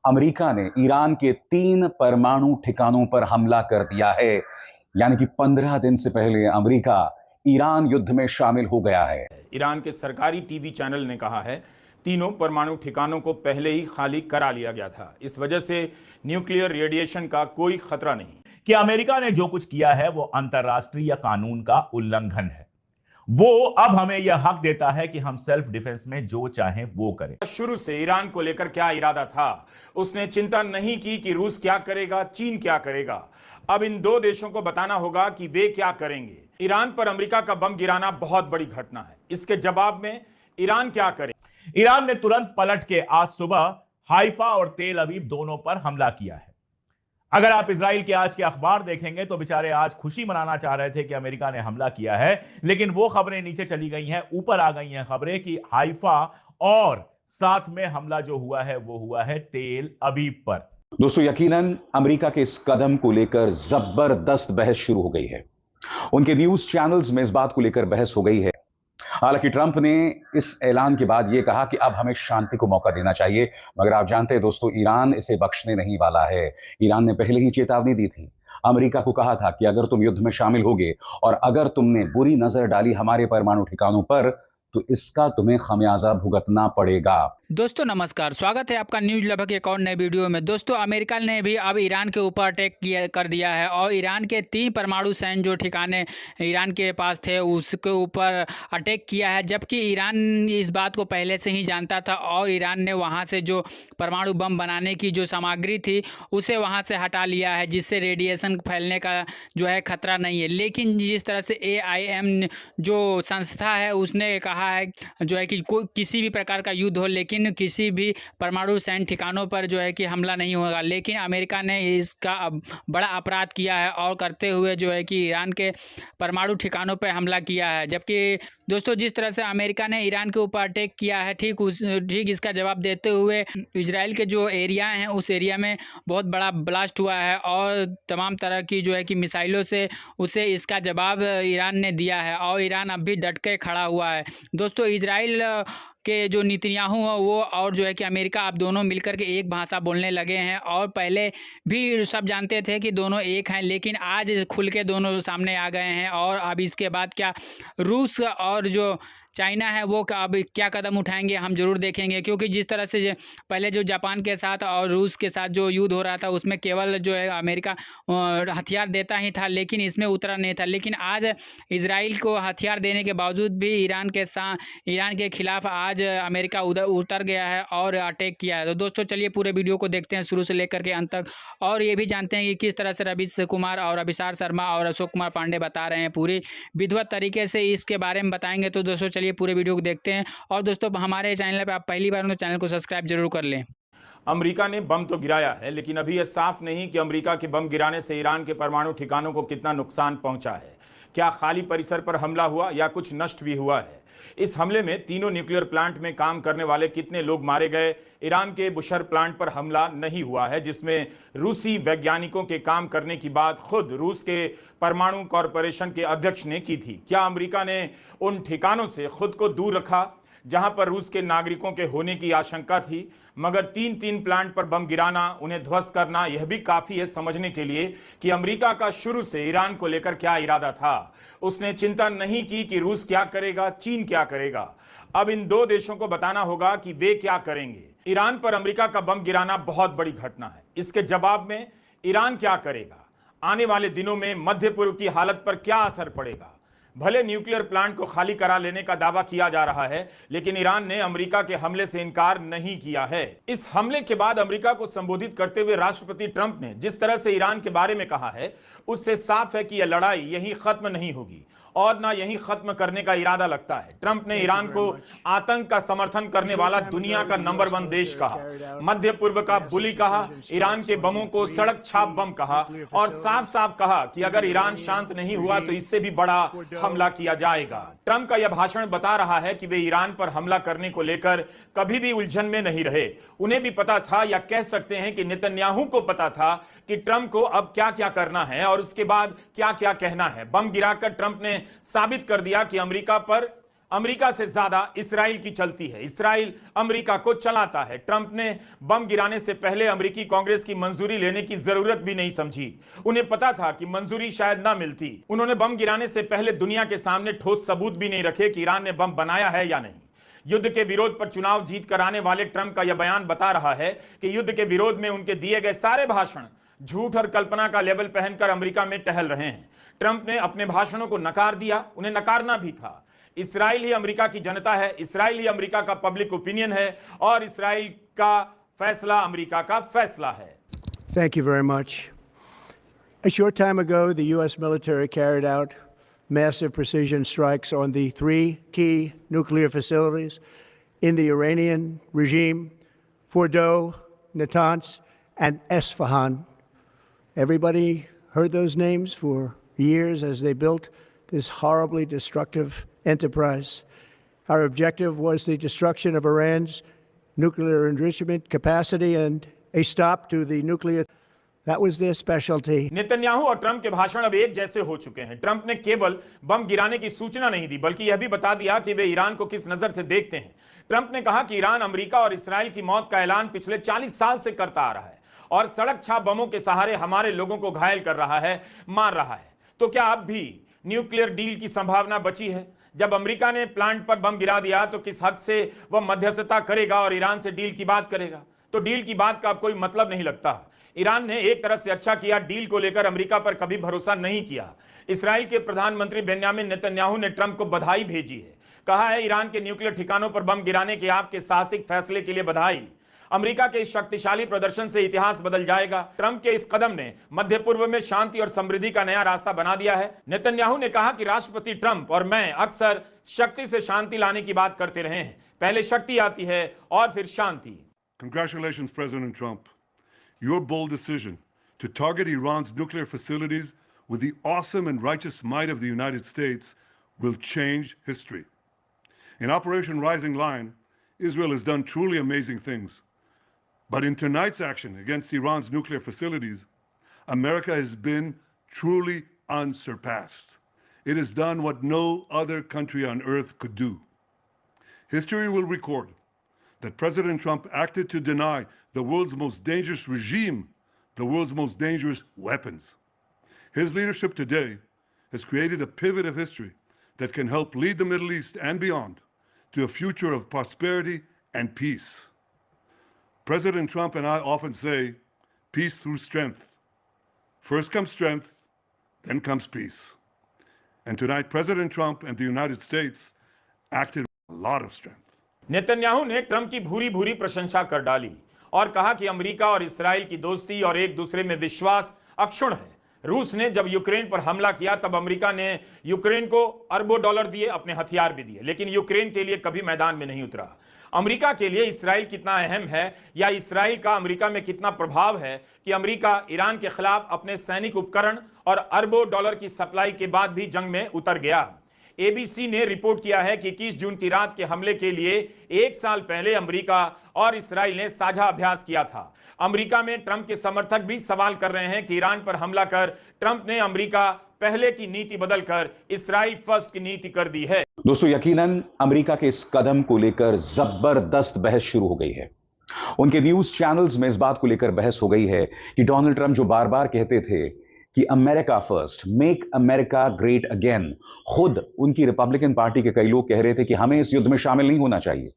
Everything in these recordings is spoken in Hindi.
अमेरिका ने ईरान के 3 परमाणु ठिकानों पर हमला कर दिया है। यानी कि 15 दिन से पहले अमेरिका ईरान युद्ध में शामिल हो गया है। ईरान के सरकारी टीवी चैनल ने कहा है तीनों परमाणु ठिकानों को पहले ही खाली करा लिया गया था। इस वजह से न्यूक्लियर रेडिएशन का कोई खतरा नहीं। कि अमेरिका ने जो कुछ किया है वो अंतरराष्ट्रीय कानून का उल्लंघन है। वो अब हमें यह हक देता है कि हम सेल्फ डिफेंस में जो चाहें वो करें। शुरू से ईरान को लेकर क्या इरादा था, उसने चिंता नहीं की कि रूस क्या करेगा, चीन क्या करेगा। अब इन दो देशों को बताना होगा कि वे क्या करेंगे। ईरान पर अमेरिका का बम गिराना बहुत बड़ी घटना है। इसके जवाब में ईरान क्या करे? ईरान ने तुरंत पलट के आज सुबह हाइफा और तेल अवीव दोनों पर हमला किया है। अगर आप इजराइल के आज के अखबार देखेंगे तो बेचारे आज खुशी मनाना चाह रहे थे कि अमेरिका ने हमला किया है, लेकिन वो खबरें नीचे चली गई हैं, ऊपर आ गई हैं खबरें कि हाइफा और साथ में हमला जो हुआ है वो हुआ है तेल अवीव पर। दोस्तों, यकीनन अमेरिका के इस कदम को लेकर जबरदस्त बहस शुरू हो गई है। उनके न्यूज चैनल्स में इस बात को लेकर बहस हो गई है। हालांकि ट्रंप ने इस ऐलान के बाद यह कहा कि अब हमें शांति को मौका देना चाहिए, मगर आप जानते हैं दोस्तों, ईरान इसे बख्शने नहीं वाला है। ईरान ने पहले ही चेतावनी दी थी, अमेरिका को कहा था कि अगर तुम युद्ध में शामिल होगे और अगर तुमने बुरी नजर डाली हमारे परमाणु ठिकानों पर, तो इसका तुम्हें खमियाजा भुगतना पड़ेगा। दोस्तों नमस्कार, स्वागत है आपका न्यूज लगभग एक और नए वीडियो में। दोस्तों, अमेरिका ने भी अब ईरान के ऊपर अटैक कर दिया है और ईरान के 3 परमाणु सैन्य जो ठिकाने ईरान के पास थे उसके ऊपर अटैक किया है, जबकि ईरान इस बात को पहले से ही जानता था और ईरान ने वहां से जो परमाणु बम बनाने की जो सामग्री थी उसे वहां से हटा लिया है, जिससे रेडिएशन फैलने का जो है खतरा नहीं है। लेकिन जिस तरह से AIM जो संस्था है उसने कहा है जो है कि किसी भी प्रकार का युद्ध हो लेकिन किसी भी परमाणु सैन्य ठिकानों पर जो है कि हमला नहीं होगा। लेकिन अमेरिका ने इसका बड़ा अपराध किया है और करते हुए जो है कि ईरान के परमाणु ठिकानों पर हमला किया है। जबकि दोस्तों, जिस तरह से अमेरिका ने ईरान के ऊपर अटैक किया है, ठीक इसका जवाब देते हुए इजराइल के जो एरिया हैं उस एरिया में बहुत बड़ा ब्लास्ट हुआ है और तमाम तरह की जो है कि मिसाइलों से उसे इसका जवाब ईरान ने दिया है और ईरान अब भी डट के खड़ा हुआ है। दोस्तों, इजराइल के जो नेतन्याहू हैं वो और जो है कि अमेरिका अब दोनों मिलकर के एक भाषा बोलने लगे हैं और पहले भी सब जानते थे कि दोनों एक हैं, लेकिन आज खुल के दोनों सामने आ गए हैं। और अब इसके बाद क्या रूस और जो चाइना है वो अब क्या कदम उठाएंगे हम जरूर देखेंगे, क्योंकि जिस तरह से पहले जो जापान के साथ और रूस के साथ जो युद्ध हो रहा था उसमें केवल जो है अमेरिका हथियार देता ही था लेकिन इसमें उतरा नहीं था। लेकिन आज इजराइल को हथियार देने के बावजूद भी ईरान के खिलाफ आज अमेरिका उतर गया है और अटैक किया है। तो दोस्तों चलिए पूरे वीडियो को देखते हैं शुरू से लेकर के अंत तक और ये भी जानते हैं कि किस तरह से रवीश कुमार और अभिसार शर्मा और अशोक कुमार पांडे बता रहे हैं, पूरी विधिवत तरीके से इसके बारे में बताएंगे। तो दोस्तों चलिए पूरे वीडियो को देखते हैं और दोस्तों हमारे चैनल पे आप पहली बार हो तो चैनल को सब्सक्राइब जरूर कर लें। अमेरिका ने बम तो गिराया है, लेकिन अभी यह साफ नहीं कि अमेरिका के बम गिराने से ईरान के परमाणु ठिकानों को कितना नुकसान पहुंचा है। क्या खाली परिसर पर हमला हुआ या कुछ नष्ट भी हुआ है? इस हमले में तीनों न्यूक्लियर प्लांट में काम करने वाले कितने लोग मारे गए? ईरान के बुशर प्लांट पर हमला नहीं हुआ है, जिसमें रूसी वैज्ञानिकों के काम करने की बात खुद रूस के परमाणु कॉरपोरेशन के अध्यक्ष ने की थी। क्या अमेरिका ने उन ठिकानों से खुद को दूर रखा जहां पर रूस के नागरिकों के होने की आशंका थी? मगर तीन प्लांट पर बम गिराना, उन्हें ध्वस्त करना, यह भी काफी है समझने के लिए कि अमेरिका का शुरू से ईरान को लेकर क्या इरादा था। उसने चिंता नहीं की कि रूस क्या करेगा, चीन क्या करेगा। अब इन दो देशों को बताना होगा कि वे क्या करेंगे। ईरान पर अमेरिका का बम गिराना बहुत बड़ी घटना है। इसके जवाब में ईरान क्या करेगा? आने वाले दिनों में मध्य पूर्व की हालत पर क्या असर पड़ेगा? भले न्यूक्लियर प्लांट को खाली करा लेने का दावा किया जा रहा है, लेकिन ईरान ने अमेरिका के हमले से इनकार नहीं किया है। इस हमले के बाद अमेरिका को संबोधित करते हुए राष्ट्रपति ट्रंप ने जिस तरह से ईरान के बारे में कहा है, उससे साफ है कि यह लड़ाई यहीं खत्म नहीं होगी और ना यहीं खत्म करने का इरादा लगता है। ट्रंप ने ईरान को आतंक का समर्थन करने वाला दुनिया का नंबर 1 देश कहा, मध्य पूर्व का बुली कहा, ईरान के बमों को सड़क छाप बम कहा और साफ साफ कहा कि अगर ईरान शांत नहीं हुआ तो इससे भी बड़ा हमला किया जाएगा। ट्रंप का यह भाषण बता रहा है कि वे ईरान पर हमला करने को लेकर कभी भी उलझन में नहीं रहे। उन्हें भी पता था, या कह सकते हैं कि नेतन्याहू को पता था कि ट्रंप को अब क्या क्या करना है और उसके बाद क्या क्या कहना है। बम गिराकर ट्रंप ने साबित कर दिया कि अमेरिका से ज्यादा इसराइल की चलती है। इसराइल अमेरिका को चलाता है। ट्रंप ने बम गिराने से पहले अमेरिकी कांग्रेस की मंजूरी लेने की जरूरत भी नहीं समझी। उन्हें पता था कि मंजूरी शायद ना मिलती। उन्होंने बम गिराने से पहले दुनिया के सामने ठोस सबूत भी नहीं रखे कि ईरान ने बम बनाया है या नहीं। युद्ध के विरोध पर चुनाव जीत कर आने वाले ट्रंप का यह बयान बता रहा है कि युद्ध के विरोध में उनके दिए गए सारे भाषण झूठ और कल्पना का लेबल पहनकर अमेरिका में टहल रहे हैं। ट्रंप ने अपने भाषणों को नकार दिया, उन्हें नकारना भी था। इसराइल ही अमेरिका की जनता है, इसराइल ही अमेरिका का पब्लिक ओपिनियन है और इसराइल का फैसला अमेरिका का फैसला है। Thank you very much. A short time ago, the U.S. military carried out massive precision strikes on the 3 key nuclear facilities in the Iranian regime: Fordo, Natanz, and Esfahan. Everybody heard those names for years as they built this horribly destructive enterprise. Our objective was the destruction of Iran's nuclear enrichment capacity and a stop to the nuclear. That was their specialty. Netanyahu और ट्रंप के भाषण अब एक जैसे हो चुके हैं। ट्रंप ने केवल बम गिराने की सूचना नहीं दी, बल्कि यह भी बता दिया कि वे ईरान को किस नजर से देखते हैं। ट्रंप ने कहा कि ईरान अमेरिका और इसराइल की मौत का ऐलान पिछले 40 साल से करता आ रहा है और सड़क छाप बमों के सहारे हमारे लोगों को घायल कर रहा है, मार रहा है। तो क्या अब भी न्यूक्लियर डील की संभावना बची है? जब अमेरिका ने प्लांट पर बम गिरा दिया तो किस हद से वह मध्यस्थता करेगा और ईरान से डील की बात करेगा? तो डील की बात का अब कोई मतलब नहीं लगता। ईरान ने एक तरह से अच्छा किया, डील को लेकर अमेरिका पर कभी भरोसा नहीं किया। इसराइल के प्रधानमंत्री बेंयामिन नेतन्याहू ने ट्रंप को बधाई भेजी है। कहा है, ईरान के न्यूक्लियर ठिकानों पर बम गिराने के आपके साहसिक फैसले के लिए बधाई। अमेरिका के इस शक्तिशाली प्रदर्शन से इतिहास बदल जाएगा। ट्रंप के इस कदम ने मध्य पूर्व में शांति और समृद्धि का नया रास्ता बना दिया है। नेतन्याहू ने कहा कि राष्ट्रपति ट्रंप और मैं अक्सर शक्ति से शांति लाने की बात करते रहे हैं। पहले शक्ति आती है और फिर शांति। Congratulations, President Trump. Your bold decision to target Iran's nuclear facilities with the awesome and righteous might of the United States will change history. In Operation Rising Lion, Israel has done truly amazing things. But in tonight's action against Iran's nuclear facilities, America has been truly unsurpassed. It has done what no other country on earth could do. History will record that President Trump acted to deny the world's most dangerous regime the world's most dangerous weapons. His leadership today has created a pivot of history that can help lead the Middle East and beyond to a future of prosperity and peace. President Trump and I often say, peace through strength. First comes strength, then comes peace. And tonight, President Trump and the United States acted with a lot of strength. Netanyahu ने ट्रंप की भूरी भूरी प्रशंसा कर डाली और कहा कि अमेरिका और इसराइल की दोस्ती और एक दूसरे में विश्वास अक्षुण्ण है। रूस ने जब यूक्रेन पर हमला किया तब अमेरिका ने यूक्रेन को अरबों डॉलर दिए, अपने हथियार भी दिए, लेकिन यूक्रेन के लिए कभी मैदान में नहीं उतरा। अमेरिका के लिए इसराइल कितना अहम है या इसराइल का अमेरिका में कितना प्रभाव है कि अमेरिका ईरान के खिलाफ अपने सैनिक उपकरण और अरबों डॉलर की सप्लाई के बाद भी जंग में उतर गया। एबीसी ने रिपोर्ट किया है कि 21 जून की रात के हमले के लिए एक साल पहले अमेरिका और इसराइल ने साझा अभ्यास किया था। अमेरिका में ट्रंप के समर्थक भी सवाल कर रहे हैं कि ईरान पर हमला कर ट्रंप ने अमेरिका पहले की नीति बदलकर इसराइल फर्स्ट की नीति कर दी है। दोस्तों, यकीनन अमेरिका के इस कदम को लेकर जबरदस्त बहस शुरू हो गई है। उनके न्यूज चैनल्स में इस बात को लेकर बहस हो गई है कि डोनाल्ड ट्रंप जो बार बार कहते थे कि America first, make America great again, खुद उनकी रिपब्लिकन पार्टी के कई लोग कह रहे थे कि हमें इस युद्ध में शामिल नहीं होना चाहिए,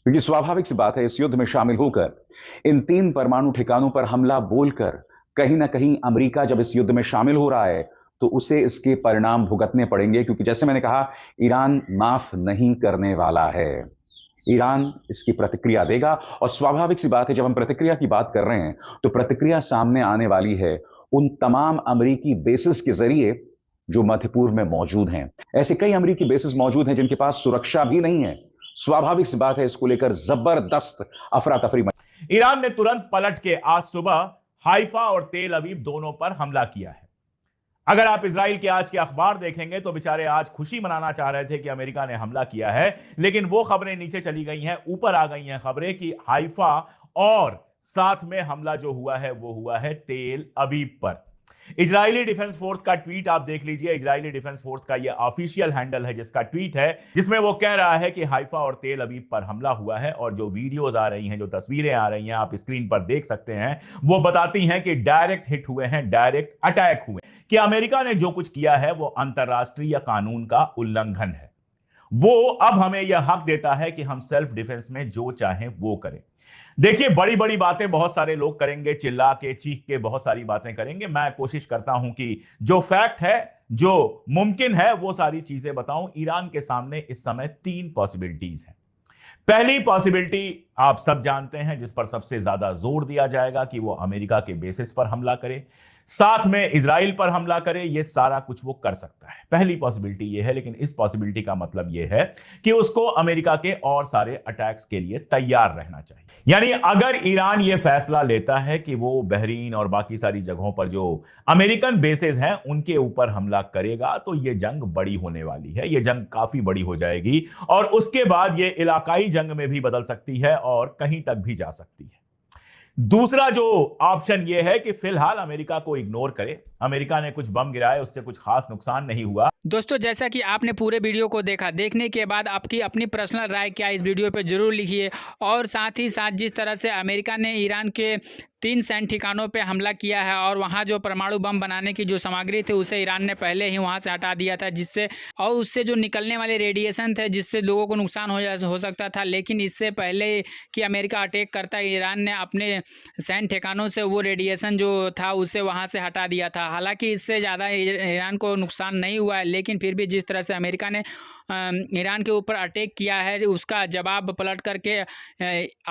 क्योंकि स्वाभाविक सी बात है, इस युद्ध में शामिल होकर इन 3 परमाणु ठिकानों पर हमला बोलकर कहीं ना कहीं अमेरिका जब इस युद्ध में शामिल हो रहा है तो उसे इसके परिणाम भुगतने पड़ेंगे, क्योंकि जैसे मैंने कहा, ईरान माफ नहीं करने वाला है। ईरान इसकी प्रतिक्रिया देगा और स्वाभाविक सी बात है, जब हम प्रतिक्रिया की बात कर रहे हैं तो प्रतिक्रिया सामने आने वाली है उन तमाम अमेरिकी बेसिस के जरिए जो मध्य पूर्व में मौजूद हैं। ऐसे कई अमेरिकी बेसिस मौजूद हैं जिनके पास सुरक्षा भी नहीं है। स्वाभाविक सी बात है, इसको लेकर जबरदस्त अफरा तफरी। ईरान ने तुरंत पलट के आज सुबह हाइफा और तेल अवीव दोनों पर हमला किया है। अगर आप इजराइल के आज के अखबार देखेंगे तो बेचारे आज खुशी मनाना चाह रहे थे कि अमेरिका ने हमला किया है, लेकिन वो खबरें नीचे चली गई हैं, ऊपर आ गई हैं खबरें कि हाइफा और साथ में हमला जो हुआ है वो हुआ है तेल अवीव पर। इजरायली डिफेंस फोर्स का ट्वीट आप देख लीजिए। इजरायली डिफेंस फोर्स का यह ऑफिशियल हैंडल है जिसका ट्वीट है, जिसमें वो कह रहा है कि हाइफा और तेल अवीव पर हमला हुआ है। और जो वीडियोस आ रही हैं, जो तस्वीरें आ रही हैं, आप स्क्रीन पर देख सकते हैं, वो बताती हैं कि डायरेक्ट हिट हुए हैं, डायरेक्ट अटैक हुए, कि अमेरिका ने जो कुछ किया है वो अंतरराष्ट्रीय कानून का उल्लंघन है। वो अब हमें यह हक देता है कि हम सेल्फ डिफेंस में जो चाहें वो करें। देखिए, बड़ी बड़ी बातें बहुत सारे लोग करेंगे, चिल्ला के चीख के बहुत सारी बातें करेंगे। मैं कोशिश करता हूं कि जो फैक्ट है, जो मुमकिन है, वो सारी चीजें बताऊं। ईरान के सामने इस समय 3 पॉसिबिलिटीज हैं। पहली पॉसिबिलिटी आप सब जानते हैं, जिस पर सबसे ज्यादा जोर दिया जाएगा, कि वो अमेरिका के बेसिस पर हमला करे, साथ में इजराइल पर हमला करे। ये सारा कुछ वो कर सकता है, पहली पॉसिबिलिटी ये है। लेकिन इस पॉसिबिलिटी का मतलब ये है कि उसको अमेरिका के और सारे अटैक्स के लिए तैयार रहना चाहिए। यानी अगर ईरान ये फैसला लेता है कि वो बहरीन और बाकी सारी जगहों पर जो अमेरिकन बेसेस हैं उनके ऊपर हमला करेगा, तो ये जंग बड़ी होने वाली है, ये जंग काफी बड़ी हो जाएगी, और उसके बाद ये इलाकाई जंग में भी बदल सकती है और कहीं तक भी जा सकती है। दूसरा जो ऑप्शन यह है कि फिलहाल अमेरिका को इग्नोर करे, अमेरिका ने कुछ बम गिराए, उससे कुछ खास नुकसान नहीं हुआ। दोस्तों, जैसा कि आपने पूरे वीडियो को देखा, देखने के बाद आपकी अपनी पर्सनल राय क्या इस वीडियो पे जरूर लिखिए। और साथ ही साथ जिस तरह से अमेरिका ने ईरान के 3 सैन्य ठिकानों पे हमला किया है और वहाँ जो परमाणु बम बनाने की जो सामग्री थी उसे ईरान ने पहले ही वहाँ से हटा दिया था, जिससे और उससे जो निकलने वाले रेडिएशन थे जिससे लोगों को नुकसान हो सकता था। लेकिन इससे पहले कि अमेरिका अटैक करता, ईरान ने अपने सैन्य ठिकानों से वो रेडिएशन जो था उसे वहाँ से हटा दिया था। हालांकि इससे ज़्यादा ईरान को नुकसान नहीं हुआ है, लेकिन फिर भी जिस तरह से अमेरिका ने ईरान के ऊपर अटैक किया है, उसका जवाब पलट करके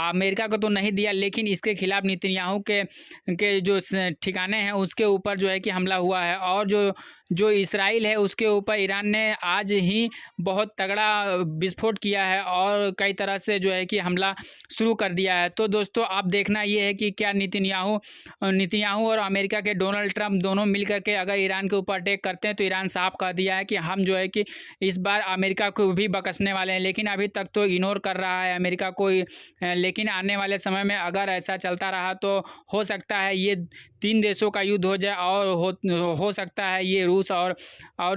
अमेरिका को तो नहीं दिया, लेकिन इसके खिलाफ नेतन्याहू के जो ठिकाने हैं उसके ऊपर जो है कि हमला हुआ है। और जो इजराइल है उसके ऊपर ईरान ने आज ही बहुत तगड़ा विस्फोट किया है और कई तरह से जो है कि हमला शुरू कर दिया है। तो दोस्तों, आप देखना ये है कि क्या नेतन्याहू और अमेरिका के डोनाल्ड ट्रंप दोनों मिलकर के अगर ईरान के ऊपर अटैक करते हैं, तो ईरान साफ कह दिया है कि हम जो है कि इस बार अमेरिका को भी बकसने वाले हैं। लेकिन अभी तक तो इग्नोर कर रहा है अमेरिका को, लेकिन आने वाले समय में अगर ऐसा चलता रहा तो हो सकता है ये 3 देशों का युद्ध हो जाए, और हो सकता है ये रूस और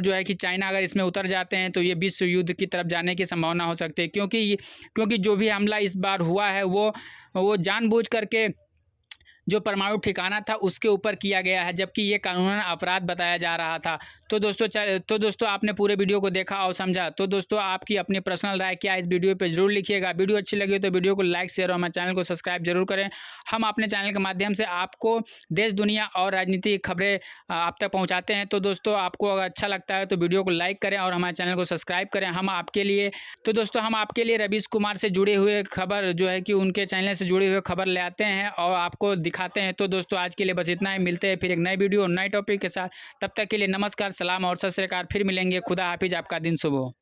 जो है कि चाइना अगर इसमें उतर जाते हैं तो ये विश्व युद्ध की तरफ जाने की संभावना हो सकती है। क्योंकि जो भी हमला इस बार हुआ है वो जानबूझ करके जो परमाणु ठिकाना था उसके ऊपर किया गया है, जबकि ये कानूनन अपराध बताया जा रहा था। तो दोस्तों आपने पूरे वीडियो को देखा और समझा। तो दोस्तों, आपकी अपनी पर्सनल राय क्या इस वीडियो पे जरूर लिखिएगा। वीडियो अच्छी लगी तो वीडियो को लाइक, शेयर और हमारे चैनल को सब्सक्राइब जरूर करें। हम अपने चैनल के माध्यम से आपको देश, दुनिया और राजनीतिक खबरें आप तक पहुँचाते हैं। तो दोस्तों, आपको अगर अच्छा लगता है तो वीडियो को लाइक करें और हमारे चैनल को सब्सक्राइब करें। हम आपके लिए रवीश कुमार से जुड़े हुए खबर जो है कि उनके चैनल से जुड़े हुए खबर ले आते हैं और आपको दिखाते हैं। तो दोस्तों, आज के लिए बस इतना ही। मिलते हैं फिर एक नई वीडियो और नए टॉपिक के साथ। तब तक के लिए नमस्कार, सलाम और सत श्री अकाल। फिर मिलेंगे। खुदा हाफिज। आपका दिन शुभ हो।